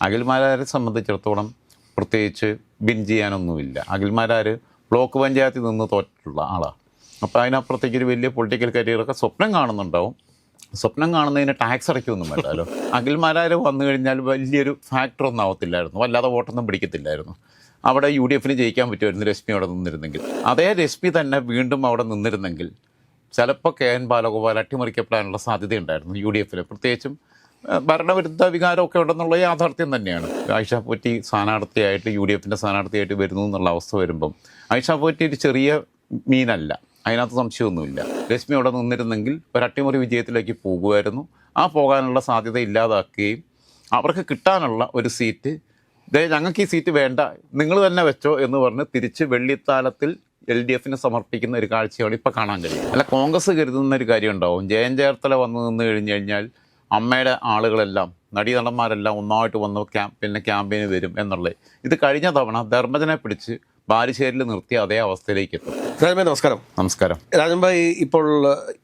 അഖിൽമാരാരെ സംബന്ധിച്ചിടത്തോളം പ്രത്യേകിച്ച് win ചെയ്യാനൊന്നുമില്ല. Akhil Marar block പഞ്ചായത്തിൽ നിന്ന് തോറ്റിട്ടുള്ള ആളാണ്. അപ്പോൾ അതിനപ്പുറത്തേക്ക് ഒരു വലിയ പൊളിറ്റിക്കൽ കരിയറൊക്കെ സ്വപ്നം കാണുന്നുണ്ടാവും. സ്വപ്നം കാണുന്നതിന് ടാക്സ് അടയ്ക്കൊന്നും വേണ്ടല്ലോ. അഖിൽമാരാർ വന്നു കഴിഞ്ഞാൽ വലിയൊരു ഫാക്ടറൊന്നും ആവത്തില്ലായിരുന്നു, വല്ലാതെ വോട്ടൊന്നും പിടിക്കത്തില്ലായിരുന്നു. അവിടെ UDF ജയിക്കാൻ പറ്റുമായിരുന്നു രശ്മി അവിടെ നിന്നിരുന്നെങ്കിൽ. അതേ രശ്മി തന്നെ വീണ്ടും അവിടെ നിന്നിരുന്നെങ്കിൽ ചിലപ്പോൾ KN ബാലഗോപാൽ അട്ടിമറിക്കപ്പെടാനുള്ള സാധ്യതയുണ്ടായിരുന്നു UDF. പ്രത്യേകിച്ചും ഭരണവിരുദ്ധ വികാരമൊക്കെ ഉണ്ടെന്നുള്ള യാഥാർത്ഥ്യം തന്നെയാണ്. ആയിഷ പോറ്റി സ്ഥാനാർത്ഥിയായിട്ട് UDF സ്ഥാനാർത്ഥിയായിട്ട് വരുന്നു എന്നുള്ള അവസ്ഥ വരുമ്പം ആയിഷ പോറ്റി ഒരു ചെറിയ മീനല്ല, അതിനകത്ത് സംശയമൊന്നുമില്ല. രശ്മി അവിടെ നിന്നിരുന്നെങ്കിൽ ഒരു അട്ടിമറി വിജയത്തിലേക്ക് പോകുമായിരുന്നു. ആ പോകാനുള്ള സാധ്യത ഇല്ലാതാക്കുകയും അവർക്ക് കിട്ടാനുള്ള ഒരു സീറ്റ് ഞങ്ങൾക്ക് ഈ സീറ്റ് വേണ്ട, നിങ്ങൾ തന്നെ വെച്ചോ എന്ന് പറഞ്ഞ് തിരിച്ച് വെള്ളിത്താലത്തിൽ LDF സമർപ്പിക്കുന്ന ഒരു കാഴ്ചയാണ് ഇപ്പോൾ കാണാൻ കഴിയും. അല്ല, കോൺഗ്രസ് കരുതുന്ന ഒരു കാര്യം ഉണ്ടാവും, ജയൻ ചേർത്തല വന്നു നിന്ന് കഴിഞ്ഞ് കഴിഞ്ഞാൽ അമ്മയുടെ ആളുകളെല്ലാം നടീനടന്മാരെല്ലാം ഒന്നായിട്ട് വന്ന് ക്യാമ്പയിന് വരും എന്നുള്ളത്. ഇത് കഴിഞ്ഞ തവണ ധർമ്മജനെ പിടിച്ച് ബാലുശ്ശേരിയിൽ നിർത്തിയ അതേ അവസ്ഥയിലേക്ക് എത്തും. രാജൻഭായ് നമസ്കാരം. നമസ്കാരം. രാജൻഭായ് ഇപ്പോൾ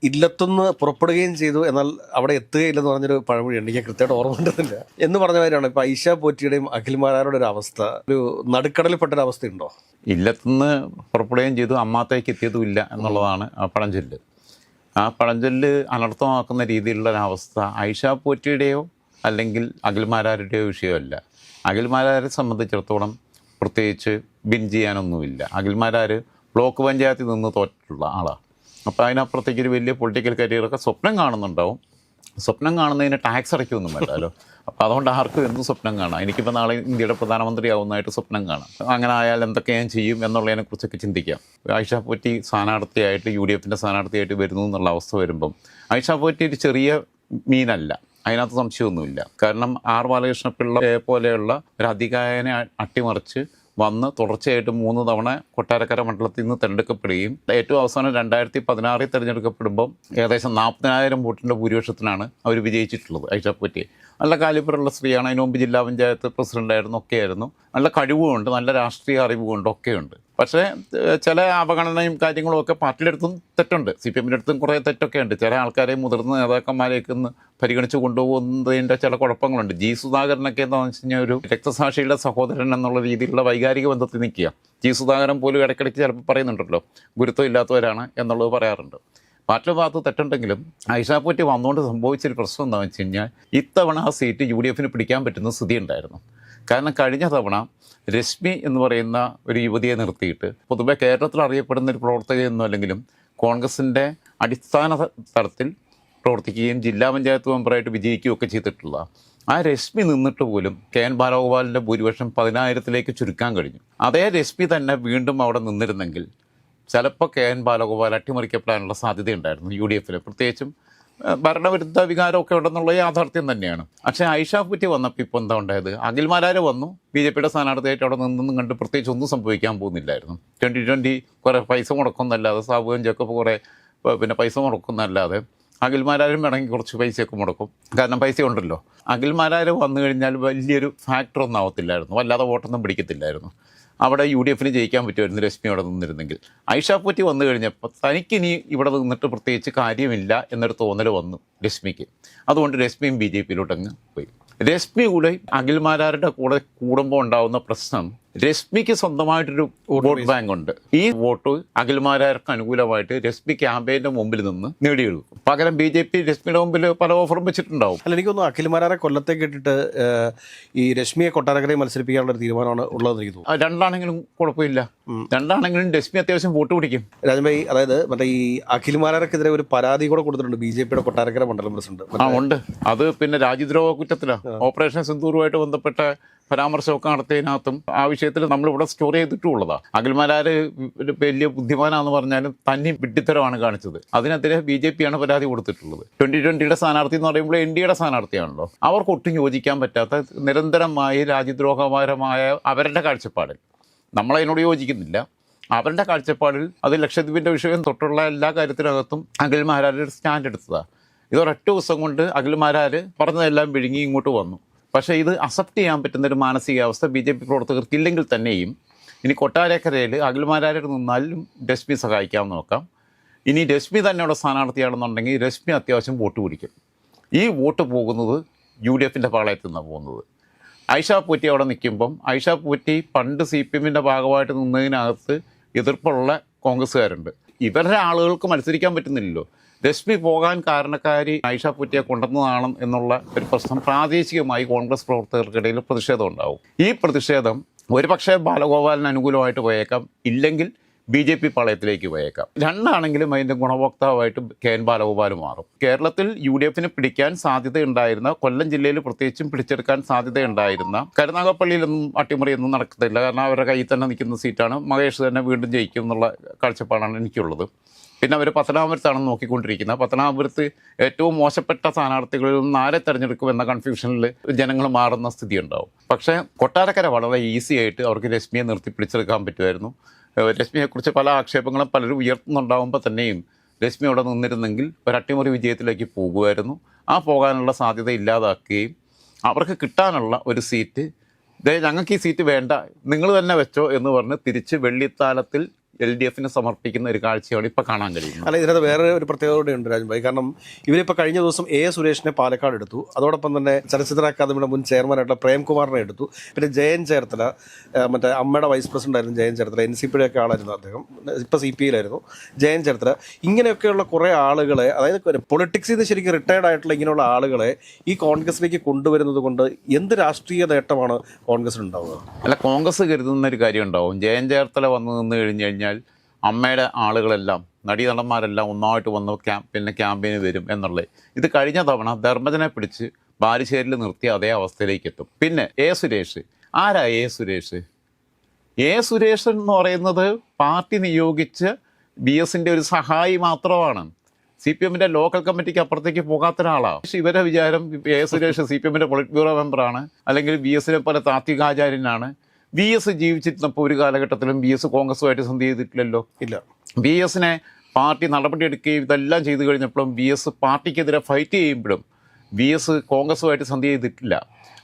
ഇല്ലത്തുനിന്ന് പുറപ്പെടുകയും ചെയ്തു, എന്നാൽ അവിടെ എത്തുകയില്ലെന്ന് പറഞ്ഞൊരു പഴമൊഴിയുണ്ട്, എനിക്ക് കൃത്യമായിട്ട് ഓർമ്മ ഉണ്ടെന്നില്ല എന്ന് പറഞ്ഞ കാര്യമാണ്. ഇപ്പോൾ ആയിഷ പോറ്റിയുടെയും അഖിൽമാരാരുടെ ഒരു അവസ്ഥ, ഒരു നടുക്കടലിൽപ്പെട്ടൊരു അവസ്ഥയുണ്ടോ? ഇല്ലത്തുനിന്ന് പുറപ്പെടുകയും ചെയ്തു, അമ്മാത്തേക്ക് എത്തിയതുമില്ല എന്നുള്ളതാണ് ആ പഴഞ്ചൊല്ല്. ആ പഴഞ്ചൊല്ല് അനർത്ഥമാക്കുന്ന രീതിയിലുള്ള ഒരവസ്ഥ ആയിഷ പോറ്റിയുടെയോ അല്ലെങ്കിൽ അഖിൽമാരാരുടെയോ വിഷയമല്ല. അഖിൽമാരാരെ സംബന്ധിച്ചിടത്തോളം പ്രത്യേകിച്ച് വിൻ ചെയ്യാനൊന്നുമില്ല. അഖിൽമാരാർ ബ്ലോക്ക് പഞ്ചായത്തിൽ നിന്ന് തോറ്റിട്ടുള്ള ആളാണ്. അപ്പോൾ അതിനപ്പുറത്തേക്ക് ഒരു വലിയ പൊളിറ്റിക്കൽ കരിയറൊക്കെ സ്വപ്നം കാണുന്നുണ്ടാവും. സ്വപ്നം കാണുന്നതിന് ടാക്സ് അടയ്ക്കൊന്നും വേണ്ടല്ലോ. അപ്പോൾ അതുകൊണ്ട് ആർക്കും എന്തും സ്വപ്നം കാണാം. എനിക്കിപ്പോൾ നാളെ ഇന്ത്യയുടെ പ്രധാനമന്ത്രിയാവുന്നതായിട്ട് സ്വപ്നം കാണാം. അങ്ങനെ ആയാൽ എന്തൊക്കെ ഞാൻ ചെയ്യും എന്നുള്ളതിനെക്കുറിച്ചൊക്കെ ചിന്തിക്കാം. ആയിഷ പോറ്റി സ്ഥാനാർത്ഥിയായിട്ട് UDF സ്ഥാനാർത്ഥിയായിട്ട് വരുന്നു എന്നുള്ള അവസ്ഥ വരുമ്പം ആയിഷ പോറ്റി ഒരു ചെറിയ മീനല്ല, അതിനകത്ത് സംശയമൊന്നുമില്ല. കാരണം R ബാലകൃഷ്ണപിള്ള പോലെയുള്ള ഒരു അധികായനെ അട്ടിമറിച്ച് വന്ന് തുടർച്ചയായിട്ട് 3 തവണ കൊട്ടാരക്കര മണ്ഡലത്തിൽ നിന്ന് തിരഞ്ഞെടുക്കപ്പെടുകയും ഏറ്റവും അവസാനം 2016 തിരഞ്ഞെടുക്കപ്പെടുമ്പം ഏകദേശം 40,000 വോട്ടിൻ്റെ ഭൂരിപക്ഷത്തിനാണ് അവർ വിജയിച്ചിട്ടുള്ളത്. ആയിഷ പോറ്റി നല്ല കാലിബറുള്ള സ്ത്രീയാണ്. അതിന് മുമ്പ് ജില്ലാ പഞ്ചായത്ത് പ്രസിഡൻ്റായിരുന്നു, ഒക്കെയായിരുന്നു. നല്ല കഴിവുമുണ്ട്, നല്ല രാഷ്ട്രീയ അറിവുമുണ്ട്, ഒക്കെയുണ്ട്. പക്ഷേ ചില അവഗണനയും കാര്യങ്ങളും ഒക്കെ പാർട്ടിയുടെ അടുത്തും തെറ്റുണ്ട്, CPM അടുത്തും കുറേ തെറ്റൊക്കെ ഉണ്ട്. ചില ആൾക്കാരെ മുതിർന്ന നേതാക്കന്മാരേക്ക് ഒന്ന് പരിഗണിച്ച് കൊണ്ടുപോകുന്നതിൻ്റെ ചില കുഴപ്പങ്ങളുണ്ട്. G സുധാകരനൊക്കെ എന്താണെന്ന് വെച്ച് കഴിഞ്ഞാൽ ഒരു രക്തസാക്ഷിയുടെ സഹോദരൻ എന്നുള്ള രീതിയിലുള്ള വൈകാരിക ബന്ധത്തിൽ നിൽക്കുക. G സുധാകരൻ പോലും ഇടയ്ക്കിടയ്ക്ക് ചിലപ്പോൾ പറയുന്നുണ്ടല്ലോ, ഗുരുത്വം ഇല്ലാത്തവരാണ് എന്നുള്ളത് പറയാറുണ്ട്. പാർട്ടിയുടെ ഭാഗത്ത് തെറ്റുണ്ടെങ്കിലും ആയിഷ പോറ്റി വന്നുകൊണ്ട് സംഭവിച്ചൊരു പ്രശ്നം എന്താണെന്ന് വെച്ച് കഴിഞ്ഞാൽ ഇത്തവണ ആ സീറ്റ് UDF പിടിക്കാൻ പറ്റുന്ന സ്ഥിതി ഉണ്ടായിരുന്നു. കാരണം കഴിഞ്ഞ തവണ രശ്മി എന്ന് പറയുന്ന ഒരു യുവതിയെ നിർത്തിയിട്ട് പൊതുവെ കേരളത്തിൽ അറിയപ്പെടുന്ന ഒരു പ്രവർത്തകയൊന്നും അല്ലെങ്കിലും കോൺഗ്രസിൻ്റെ അടിസ്ഥാന തലത്തിൽ പ്രവർത്തിക്കുകയും ജില്ലാ പഞ്ചായത്ത് മെമ്പറായിട്ട് വിജയിക്കുകയൊക്കെ ചെയ്തിട്ടുള്ള ആ രശ്മി നിന്നിട്ട് പോലും KN ബാലഗോപാലിൻ്റെ ഭൂരിപക്ഷം 10,000-ലേക്ക് ചുരുക്കാൻ കഴിഞ്ഞു. അതേ രശ്മി തന്നെ വീണ്ടും അവിടെ നിന്നിരുന്നെങ്കിൽ ചിലപ്പോൾ KN ബാലഗോപാൽ അട്ടിമറിക്കപ്പെടാനുള്ള സാധ്യതയുണ്ടായിരുന്നു UDF. പ്രത്യേകിച്ചും ഭരണവിരുദ്ധ വികാരമൊക്കെ ഉണ്ടെന്നുള്ള യാഥാർത്ഥ്യം തന്നെയാണ്. പക്ഷേ ആയിഷ പോറ്റി വന്നപ്പോൾ ഇപ്പോൾ എന്താ ഉണ്ടായത്, അഖിൽമാരാർ വന്നു BJP സ്ഥാനാർത്ഥിയായിട്ട് അവിടെ നിന്നും കണ്ട് പ്രത്യേകിച്ച് ഒന്നും സംഭവിക്കാൻ പോകുന്നില്ലായിരുന്നു. 2020 കുറേ പൈസ മുടക്കുന്നല്ലാതെ, സാബുവും ജേക്കബ് കുറേ പിന്നെ പൈസ മുടക്കുന്നല്ലാതെ അഖിൽമാരാരും വേണമെങ്കിൽ കുറച്ച് പൈസയൊക്കെ മുടക്കും, കാരണം പൈസ ഉണ്ടല്ലോ. അഖിൽമാരാർ വന്നു കഴിഞ്ഞാൽ വലിയൊരു ഫാക്ടറൊന്നും ആവത്തില്ലായിരുന്നു, വല്ലാതെ വോട്ടൊന്നും പിടിക്കത്തില്ലായിരുന്നു. അവിടെ UDF ജയിക്കാൻ പറ്റുമായിരുന്നു രശ്മി അവിടെ നിന്നിരുന്നെങ്കിൽ. ആയിഷ പോറ്റി വന്നു കഴിഞ്ഞപ്പോൾ തനിക്കിനി ഇവിടെ നിന്നിട്ട് പ്രത്യേകിച്ച് കാര്യമില്ല എന്നൊരു തോന്നൽ വന്നു രശ്മിക്ക്. അതുകൊണ്ട് രശ്മിയും BJP അങ്ങ് പോയി. രശ്മി കൂടെ അഖിൽമാരാരുടെ കൂടെ കൂടുമ്പോൾ ഉണ്ടാകുന്ന പ്രശ്നം, രശ്മിക്ക് സ്വന്തമായിട്ടൊരു വോട്ട് ബാങ്ക് ഉണ്ട്. ഈ വോട്ട് അഖിൽമാരാർക്ക് അനുകൂലമായിട്ട് രശ്മി ക്യാമ്പയിൻ്റെ മുമ്പിൽ നിന്ന് നേടിയെടുക്കും. പകരം BJP രശ്മിയുടെ മുമ്പിൽ പല ഓഫറും വെച്ചിട്ടുണ്ടാവും. അല്ല, എനിക്കൊന്നും അഖിൽമാരാരെ കൊല്ലത്തേക്ക് ഇട്ടിട്ട് ഈ രശ്മിയെ കൊട്ടാരക്കരയെ മത്സരിപ്പിക്കാനുള്ള ഒരു തീരുമാനമാണ് ഉള്ളതെന്ന് എനിക്ക് തോന്നുന്നു. രണ്ടാണെങ്കിലും കുഴപ്പമില്ല, രണ്ടാണെങ്കിലും രശ്മി അത്യാവശ്യം വോട്ട് പിടിക്കും. രാജൻഭായ്, അതായത് മറ്റേ ഈ അഖിൽമാരാർക്കെതിരെ ഒരു പരാതി കൂടെ കൊടുത്തിട്ടുണ്ട് BJP കൊട്ടാരക്കര മണ്ഡലം പ്രസിഡന്റ്. ഉണ്ട്. അത് പിന്നെ രാജ്യദ്രോഹ കുറ്റത്തിലാണ്. ഓപ്പറേഷൻ സിന്ദൂറുമായിട്ട് ബന്ധപ്പെട്ട പരാമർശമൊക്കെ നടത്തിയതിനകത്തും ആ വിഷയത്തിൽ നമ്മളിവിടെ സ്റ്റോർ ചെയ്തിട്ടുള്ളതാണ്. അഖിൽമാരാർ വലിയ ബുദ്ധിമാനാന്ന് പറഞ്ഞാലും തന്നെ വിഡ്ഢിത്തരമാണ് കാണിച്ചത്. അതിനെതിരെ BJP പരാതി കൊടുത്തിട്ടുള്ളത്. 2020 സ്ഥാനാർത്ഥി എന്ന് പറയുമ്പോൾ NDAയുടെ സ്ഥാനാർത്ഥിയാണല്ലോ. അവർക്ക് ഒട്ടും യോജിക്കാൻ പറ്റാത്ത നിരന്തരമായി രാജ്യദ്രോഹപരമായ അവരുടെ കാഴ്ചപ്പാടിൽ, നമ്മളതിനോട് യോജിക്കുന്നില്ല, അവരുടെ കാഴ്ചപ്പാടിൽ അത് ലക്ഷദ്വീപിൻ്റെ വിഷയം തൊട്ടുള്ള എല്ലാ കാര്യത്തിനകത്തും അഖിൽമാരാർ സ്റ്റാൻഡ് എടുത്തതാണ്. ഇതൊരൊറ്റ ദിവസം കൊണ്ട് അഖിൽമാരാർ പറഞ്ഞതെല്ലാം വിഴുങ്ങി ഇങ്ങോട്ട് വന്നു. പക്ഷേ ഇത് അക്സെപ്റ്റ് ചെയ്യാൻ പറ്റുന്നൊരു മാനസികാവസ്ഥ BJP പ്രവർത്തകർക്കില്ലെങ്കിൽ തന്നെയും ഇനി കൊട്ടാരക്കരയിൽ അഖിൽമാരാർ നിന്നാലും രശ്മി സഹായിക്കാൻ നോക്കാം. ഇനി രശ്മി തന്നെയുള്ള സ്ഥാനാർത്ഥിയാണെന്നുണ്ടെങ്കിൽ രശ്മി അത്യാവശ്യം വോട്ട് പിടിക്കും. ഈ വോട്ട് പോകുന്നത് UDF പാളയത്തിൽ നിന്നാണ് പോകുന്നത്. ഐഷ പൂറ്റി അവിടെ നിൽക്കുമ്പം ഐഷ പൂറ്റി പണ്ട് CPM-ൻ്റെ ഭാഗമായിട്ട് നിന്നതിനകത്ത് എതിർപ്പുള്ള കോൺഗ്രസ്സുകാരുണ്ട്. ഇവരുടെ ആളുകൾക്ക് മത്സരിക്കാൻ പറ്റുന്നില്ലല്ലോ. രശ്മി പോകാൻ കാരണക്കാരി ഐഷ പൂറ്റിയെ കൊണ്ടുവന്നതാണ് എന്നുള്ള ഒരു പ്രശ്നം പ്രാദേശികമായി കോൺഗ്രസ് പ്രവർത്തകർക്കിടയിൽ പ്രതിഷേധം ഉണ്ടാവും. ഈ പ്രതിഷേധം ഒരുപക്ഷെ ബാലഗോപാലിന് അനുകൂലമായിട്ട് പോയേക്കാം, ഇല്ലെങ്കിൽ BJP പാളയത്തിലേക്ക് പോയേക്കാം. രണ്ടാണെങ്കിലും അതിൻ്റെ ഗുണഭോക്താവായിട്ട് KN ബാലഗോപാൽ മാറും. കേരളത്തിൽ UDF-ന് പിടിക്കാൻ സാധ്യതയുണ്ടായിരുന്ന, കൊല്ലം ജില്ലയിൽ പ്രത്യേകിച്ചും പിടിച്ചെടുക്കാൻ സാധ്യതയുണ്ടായിരുന്ന, കരുനാഗപ്പള്ളിയിലൊന്നും അട്ടിമറിയൊന്നും നടക്കത്തില്ല, കാരണം അവരുടെ കയ്യിൽ തന്നെ നിൽക്കുന്ന സീറ്റാണ്. മഹേഷ് തന്നെ വീണ്ടും ജയിക്കും എന്നുള്ള കാഴ്ചപ്പാടാണ് എനിക്കുള്ളത്. പിന്നെ അവർ പത്തനാപുരത്താണ് നോക്കിക്കൊണ്ടിരിക്കുന്നത്. പത്തനാപുരത്ത് ഏറ്റവും മോശപ്പെട്ട സ്ഥാനാർത്ഥികളിൽ നിന്ന് ആരെ തിരഞ്ഞെടുക്കും എന്ന കൺഫ്യൂഷനിൽ ജനങ്ങൾ മാറുന്ന സ്ഥിതി ഉണ്ടാവും. പക്ഷേ കൊട്ടാരക്കര വളരെ ഈസി ആയിട്ട് അവർക്ക് രശ്മിയെ നിർത്തി പിടിച്ചെടുക്കാൻ പറ്റുമായിരുന്നു. രശ്മിയെക്കുറിച്ച് പല ആക്ഷേപങ്ങളും പലരും ഉയർത്തുന്നുണ്ടാകുമ്പോൾ തന്നെയും രശ്മി അവിടെ നിന്നിരുന്നെങ്കിൽ ഒരു അട്ടിമറി വിജയത്തിലേക്ക് പോകുമായിരുന്നു. ആ പോകാനുള്ള സാധ്യത ഇല്ലാതാക്കുകയും അവർക്ക് കിട്ടാനുള്ള ഒരു സീറ്റ്, ഞങ്ങൾക്ക് ഈ സീറ്റ് വേണ്ട, നിങ്ങൾ തന്നെ വെച്ചോ എന്ന് പറഞ്ഞ് തിരിച്ച് വെള്ളിത്താലത്തിൽ LDF-ന് സമർപ്പിക്കുന്ന ഒരു കാഴ്ചയാണ് ഇപ്പോൾ കാണാൻ കഴിയുന്നത്. അല്ല, ഇതിനകത്ത് വേറെ ഒരു പ്രത്യേകത ഉണ്ട് രാജൻ ഭായി. കാരണം ഇവരിപ്പോൾ കഴിഞ്ഞ ദിവസം A സുരേഷിനെ പാലക്കാട് എടുത്തു, അതോടൊപ്പം തന്നെ ചലച്ചിത്ര അക്കാദമിയുടെ മുൻ ചെയർമാനായിട്ടുള്ള പ്രേംകുമാറിനെ എടുത്തു. പിന്നെ ജയൻ ചേർത്തല, മറ്റേ അമ്മയുടെ വൈസ് പ്രസിഡന്റ് ആയിരുന്നു ജയൻ ചേർത്തല, NCP-യുടെ ഒക്കെ ആളായിരുന്നു അദ്ദേഹം, ഇപ്പോൾ CPI-യിലായിരുന്നു ജയൻ ചേർത്തല. ഇങ്ങനെയൊക്കെയുള്ള കുറേ ആളുകളെ, അതായത് പൊളിറ്റിക്സിൽ നിന്ന് ശരിക്കും റിട്ടയർഡ് ആയിട്ടുള്ള ഇങ്ങനെയുള്ള ആളുകളെ ഈ കോൺഗ്രസിലേക്ക് കൊണ്ടുവരുന്നത് കൊണ്ട് എന്ത് രാഷ്ട്രീയ നേട്ടമാണ് കോൺഗ്രസിന് ഉണ്ടാവുക? അല്ല, കോൺഗ്രസ് കരുതുന്ന ഒരു കാര്യം ഉണ്ടാവും. ജയൻ ചേർത്തല വന്നു നിന്ന് കഴിഞ്ഞാൽ അമ്മയുടെ ആളുകളെല്ലാം, നടീനടന്മാരെല്ലാം ഒന്നായിട്ട് വന്ന് ക്യാമ്പയിന് വരും എന്നുള്ളത്. ഇത് കഴിഞ്ഞ തവണ ധർമ്മജനെ പിടിച്ച് ബാലുശ്ശേരിയിൽ നിർത്തിയ അതേ അവസ്ഥയിലേക്ക് എത്തും. പിന്നെ A സുരേഷ്, ആരാ A സുരേഷ്? A സുരേഷ് എന്ന് പറയുന്നത് പാർട്ടി നിയോഗിച്ച് BS-ൻ്റെ ഒരു സഹായി മാത്രമാണ്. CPM-ൻ്റെ ലോക്കൽ കമ്മിറ്റിക്ക് അപ്പുറത്തേക്ക് പോകാത്ത ഒരാളാണ്. ഇവരെ വിചാരം A സുരേഷ് CPM-ൻ്റെ പൊളിറ്റ് ബ്യൂറോ മെമ്പറാണ്, അല്ലെങ്കിൽ BS-നെ പോലെ താത്വികാചാര്യനാണ്. BS ജീവിച്ചിരുന്നപ്പോൾ ഒരു കാലഘട്ടത്തിലും BS കോൺഗ്രസുമായിട്ട് സന്ധി ചെയ്തിട്ടില്ലല്ലോ. ഇല്ല. BS-നെ പാർട്ടി നടപടിയെടുക്കുകയും ഇതെല്ലാം ചെയ്തു കഴിഞ്ഞപ്പോഴും BS പാർട്ടിക്കെതിരെ ഫൈറ്റ് ചെയ്യുമ്പോഴും BS കോൺഗ്രസുമായിട്ട് സന്ധി ചെയ്തിട്ടില്ല.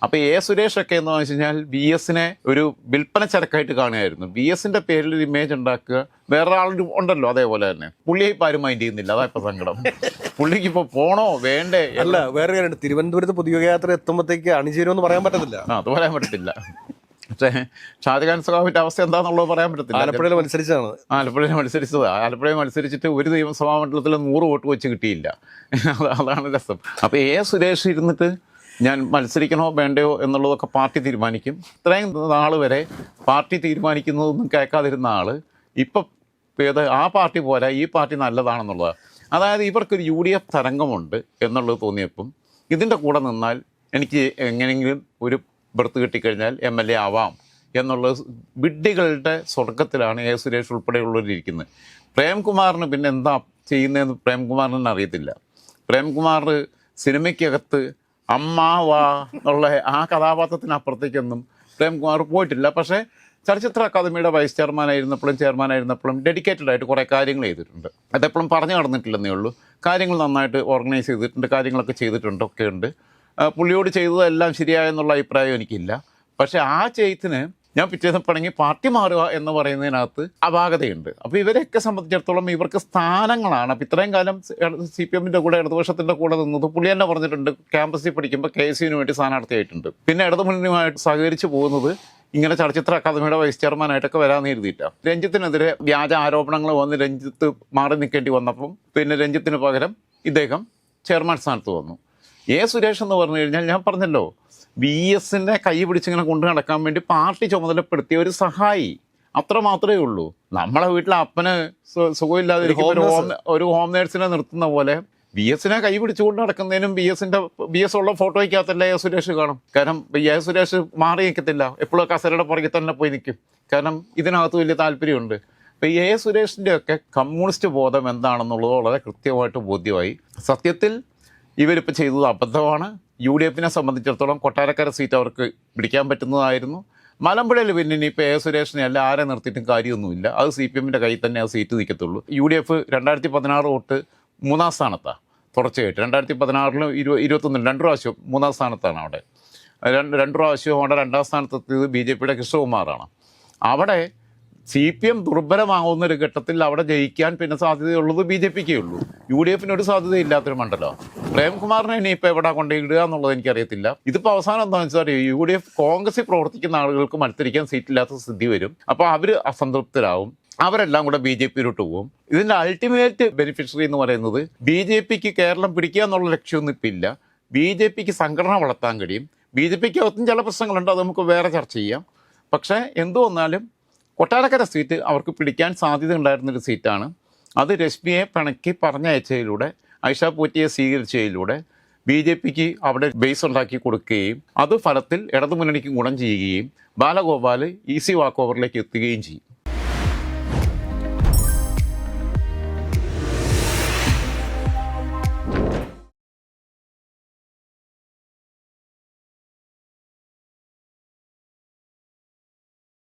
അപ്പോൾ A സുരേഷൊക്കെ എന്ന് വെച്ച് കഴിഞ്ഞാൽ BS-നെ ഒരു വിൽപ്പന ചരക്കായിട്ട് കാണുകയായിരുന്നു. BS-ൻ്റെ പേരിൽ ഒരു ഇമേജ് ഉണ്ടാക്കുക. വേറെ ആളും ഉണ്ടല്ലോ അതേപോലെ തന്നെ. പുള്ളിയെ ഇപ്പോൾ ആരും മൈൻഡ് ചെയ്യുന്നില്ല, അതാ ഇപ്പോൾ സങ്കടം. പുള്ളിക്ക് ഇപ്പോൾ പോണോ വേണ്ടേ? അല്ല, വേറെ കാര്യമുണ്ട്. തിരുവനന്തപുരത്ത് പൊതുയോഗയാത്ര എത്തുമ്പോഴത്തേക്ക് അണിചേരുമെന്ന് പറയാൻ പറ്റത്തില്ല. അത് പറയാൻ പറ്റത്തില്ല. പക്ഷേ ഷാജഹാൻ സഖാവിൻ്റെ അവസ്ഥ എന്താണെന്നുള്ളത് പറയാൻ പറ്റത്തില്ല. ആലപ്പുഴയിൽ മത്സരിച്ചതാണ്. ആലപ്പുഴയിൽ മത്സരിച്ചത്. ആലപ്പുഴയിൽ മത്സരിച്ചിട്ട് ഒരു നിയമസഭാ മണ്ഡലത്തിൽ 100 വോട്ട് വെച്ച് കിട്ടിയില്ല. അതാണ് രസം. അപ്പോൾ A സുരേഷ് ഇരുന്നിട്ട് ഞാൻ മത്സരിക്കണോ വേണ്ടയോ എന്നുള്ളതൊക്കെ പാർട്ടി തീരുമാനിക്കും. ഇത്രയും നാൾ വരെ പാർട്ടി തീരുമാനിക്കുന്നതൊന്നും കേൾക്കാതിരുന്ന ആൾ ഇപ്പം ആ പാർട്ടി പോരാ, ഈ പാർട്ടി നല്ലതാണെന്നുള്ളത്. അതായത് ഇവർക്കൊരു UDF തരംഗമുണ്ട് എന്നുള്ളത് തോന്നിയപ്പം ഇതിൻ്റെ കൂടെ നിന്നാൽ എനിക്ക് എങ്ങനെയെങ്കിലും ഒരു ബർത്ത് കിട്ടിക്കഴിഞ്ഞാൽ MLA ആവാം എന്നുള്ള വിഡ്ഢികളുടെ സ്വർഗത്തിലാണ് A സുരേഷ് ഉൾപ്പെടെയുള്ളവരിയ്ക്കുന്നത്. പ്രേംകുമാറിന് പിന്നെ എന്താ ചെയ്യുന്നതെന്ന് പ്രേംകുമാറിന് അറിയത്തില്ല. പ്രേംകുമാർ സിനിമയ്ക്കകത്ത് അമ്മാവാ എന്നുള്ള ആ കഥാപാത്രത്തിനപ്പുറത്തേക്കൊന്നും പ്രേംകുമാർ പോയിട്ടില്ല. പക്ഷേ ചലച്ചിത്ര അക്കാദമിയുടെ വൈസ് ചെയർമാനായിരുന്നപ്പോഴും ഡെഡിക്കേറ്റഡ് ആയിട്ട് കുറേ കാര്യങ്ങൾ ചെയ്തിട്ടുണ്ട്. അതെപ്പോഴും പറഞ്ഞു നടന്നിട്ടില്ലെന്നേ ഉള്ളൂ. കാര്യങ്ങൾ നന്നായിട്ട് ഓർഗനൈസ് ചെയ്തിട്ടുണ്ട്, കാര്യങ്ങളൊക്കെ ചെയ്തിട്ടുണ്ട്, ഒക്കെ ഉണ്ട്. പുള്ളിയോട് ചെയ്തതെല്ലാം ശരിയായെന്നുള്ള അഭിപ്രായം എനിക്കില്ല. പക്ഷേ ആ ചെയ്ത്തിന് ഞാൻ പിറ്റേന്ന് പണങ്ങി പാർട്ടി മാറുക എന്ന് പറയുന്നതിനകത്ത് അപാകതയുണ്ട്. അപ്പോൾ ഇവരെയൊക്കെ സംബന്ധിച്ചിടത്തോളം ഇവർക്ക് സ്ഥാനങ്ങളാണ്. അപ്പോൾ ഇത്രയും കാലം CPM-ൻ്റെ കൂടെ ഇടതുപക്ഷത്തിൻ്റെ കൂടെ നിന്നത് പുള്ളി തന്നെ പറഞ്ഞിട്ടുണ്ട്. ക്യാമ്പസിൽ പഠിക്കുമ്പോൾ KSU-വിന് വേണ്ടി സ്ഥാനാർത്ഥിയായിട്ടുണ്ട്. പിന്നെ ഇടതുമുന്നണിയുമായിട്ട് സഹകരിച്ച് പോകുന്നത് ഇങ്ങനെ ചലച്ചിത്ര അക്കാദമിയുടെ വൈസ് ചെയർമാനായിട്ടൊക്കെ വരാമെന്ന് എഴുതിയിട്ടാണ്. രഞ്ജിത്തിനെതിരെ വ്യാജ ആരോപണങ്ങൾ വന്ന് രഞ്ജിത്ത് മാറി നിൽക്കേണ്ടി വന്നപ്പം പിന്നെ രഞ്ജിത്തിന് പകരം ഇദ്ദേഹം ചെയർമാൻ സ്ഥാനത്ത് വന്നു. A സുരേഷ് എന്ന് പറഞ്ഞു കഴിഞ്ഞാൽ ഞാൻ പറഞ്ഞല്ലോ, BS-നെ കൈ പിടിച്ചിങ്ങനെ കൊണ്ടു നടക്കാൻ വേണ്ടി പാർട്ടി ചുമതലപ്പെടുത്തിയ ഒരു സഹായി, അത്ര മാത്രമേ ഉള്ളൂ. നമ്മളെ വീട്ടിലെ അപ്പന് സുഖമില്ലാതിരിക്കുമ്പോൾ ഒരു ഹോം നേഴ്സിനെ നിർത്തുന്ന പോലെ BS-നെ കൈ പിടിച്ചുകൊണ്ട് നടക്കുന്നതിനും BS ഉള്ള ഫോട്ടോയ്ക്കകത്തല്ല A സുരേഷ് കാണും. കാരണം A സുരേഷ് മാറി നിൽക്കത്തില്ല, എപ്പോഴും കസേരയുടെ പുറകെ തന്നെ പോയി നിൽക്കും. കാരണം ഇതിനകത്ത് വലിയ താല്പര്യമുണ്ട്. അപ്പോൾ A സുരേഷിൻ്റെ ഒക്കെ കമ്മ്യൂണിസ്റ്റ് ബോധം എന്താണെന്നുള്ളത് വളരെ കൃത്യമായിട്ട് ബോധ്യമായി. സത്യത്തിൽ ഇവരിപ്പോൾ ചെയ്തത് അബദ്ധമാണ്. UDF-നെ സംബന്ധിച്ചിടത്തോളം കൊട്ടാരക്കര സീറ്റ് അവർക്ക് പിടിക്കാൻ പറ്റുന്നതായിരുന്നു. മലമ്പുഴയിൽ പിന്നെ ഇനിയിപ്പോൾ A സുരേഷിനെ അല്ല ആരെ നിർത്തിയിട്ടും കാര്യമൊന്നുമില്ല. അത് CPM-ൻ്റെ കയ്യിൽ തന്നെ ആ സീറ്റ് നിൽക്കത്തുള്ളൂ. UDF 2016 തൊട്ട് 3-ാം സ്ഥാനത്താണ് തുടർച്ചയായിട്ട്. 2016-ലും 2021-ലും 2 പ്രാവശ്യം 3-ാം സ്ഥാനത്താണ് അവിടെ. 2 പ്രാവശ്യവും അവിടെ 2-ാം സ്ഥാനത്തെത്തിയത് BJP-യുടെ കൃഷ്ണകുമാറാണ്. അവിടെ CPM ദുർബലമാകുന്ന ഒരു ഘട്ടത്തിൽ അവിടെ ജയിക്കാൻ പിന്നെ സാധ്യതയുള്ളത് BJPക്കേ ഉള്ളൂ. UDF ഒരു സാധ്യതയില്ലാത്തൊരു മണ്ഡലം. പ്രേംകുമാറിനെ ഇനിയിപ്പോൾ എവിടെ കൊണ്ടിടുക എന്നുള്ളത് എനിക്കറിയത്തില്ല. ഇതിപ്പോൾ അവസാനം എന്താണെന്ന് വെച്ചാൽ UDF കോൺഗ്രസിൽ പ്രവർത്തിക്കുന്ന ആളുകൾക്ക് മത്സരിക്കാൻ സീറ്റില്ലാത്ത സ്ഥിതി വരും. അപ്പോൾ അവർ അസംതൃപ്തരാകും. അവരെല്ലാം കൂടെ BJPയിലോട്ട് പോകും. ഇതിൻ്റെ അൾട്ടിമേറ്റ് ബെനിഫിഷ്യറി എന്ന് പറയുന്നത് BJPക്ക് കേരളം പിടിക്കുക എന്നുള്ള ലക്ഷ്യമൊന്നും ഇപ്പം ഇല്ല. BJPക്ക് സംഘടന വളർത്താൻ കഴിയും. BJPക്ക് അകത്തും ചില പ്രശ്നങ്ങളുണ്ട്, അത് നമുക്ക് വേറെ ചർച്ച ചെയ്യാം. പക്ഷേ എന്തു വന്നാലും കൊട്ടാരക്കര സീറ്റ് അവർക്ക് പിടിക്കാൻ സാധ്യത ഉണ്ടായിരുന്നൊരു സീറ്റാണ്. അത് രശ്മിയെ പിണക്കി പറഞ്ഞയച്ചതിലൂടെ, ഐഷ പോറ്റിയെ സ്വീകരിച്ചതിലൂടെ BJPക്ക് അവിടെ ബേസ് ഉണ്ടാക്കി കൊടുക്കുകയും അത് ഫലത്തിൽ ഇടതുമുന്നണിക്ക് ഗുണം ചെയ്യുകയും ബാലഗോപാൽ ഈസി വാക്ക് ഓവറിലേക്ക് എത്തുകയും ചെയ്യും.